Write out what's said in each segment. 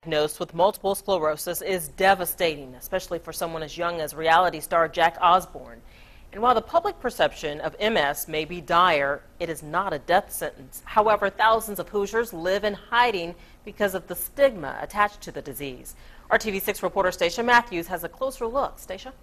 Diagnosed with multiple sclerosis is devastating, especially for someone as young as reality star Jack Osbourne. And while the public perception of MS may be dire, it is not a death sentence. However, thousands of Hoosiers live in hiding because of the stigma attached to the disease. Our TV6 reporter Stacia Matthews has a closer look. Stacia?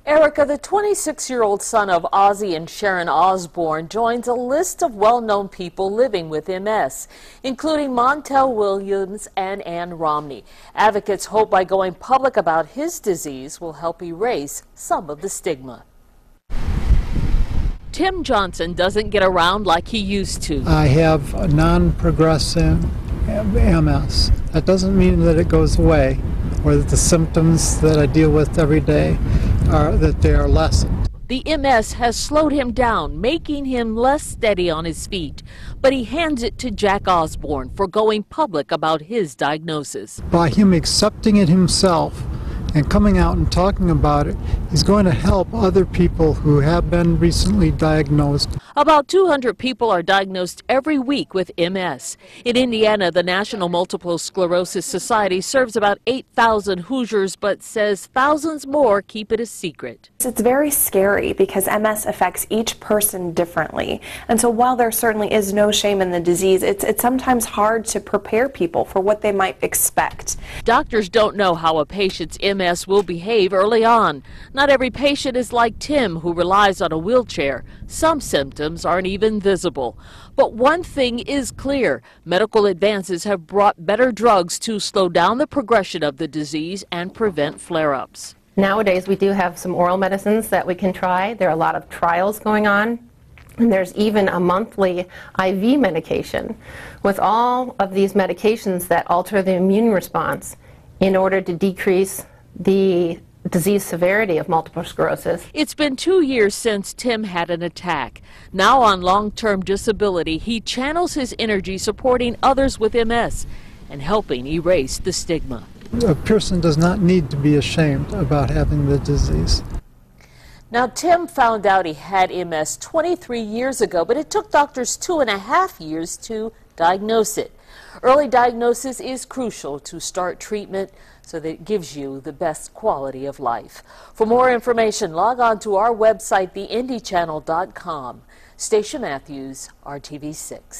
Erica, the 26-year-old son of Ozzy and Sharon Osbourne, joins a list of well-known people living with MS, including Montel Williams and Ann Romney. Advocates hope by going public about his disease will help erase some of the stigma. Tim Johnson doesn't get around like he used to. I have a non-progressive MS. That doesn't mean that it goes away or that the symptoms that I deal with every day that they are lessened. The MS has slowed him down, making him less steady on his feet. But he hands it to Jack Osbourne for going public about his diagnosis. By him accepting it himself and coming out and talking about it, he's going to help other people who have been recently diagnosed. About 200 people are diagnosed every week with MS. In Indiana, the National Multiple Sclerosis Society serves about 8,000 Hoosiers, but says thousands more keep it a secret. It's very scary because MS affects each person differently. And so while there certainly is no shame in the disease, it's sometimes hard to prepare people for what they might expect. Doctors don't know how a patient's MS will behave early on. Not every patient is like Tim, who relies on a wheelchair. Some symptoms aren't even visible. But one thing is clear. Medical advances have brought better drugs to slow down the progression of the disease and prevent flare-ups. Nowadays, we do have some oral medicines that we can try. There are a lot of trials going on. And there's even a monthly IV medication with all of these medications that alter the immune response in order to decrease the disease severity of multiple sclerosis. It's been 2 years since Tim had an attack. Now on long-term disability, he channels his energy supporting others with MS and helping erase the stigma. A person does not need to be ashamed about having the disease. Now, Tim found out he had MS 23 years ago, but it took doctors 2.5 years to diagnose it. Early diagnosis is crucial to start treatment so that it gives you the best quality of life. For more information, log on to our website, theindychannel.com. Stacia Matthews, RTV6.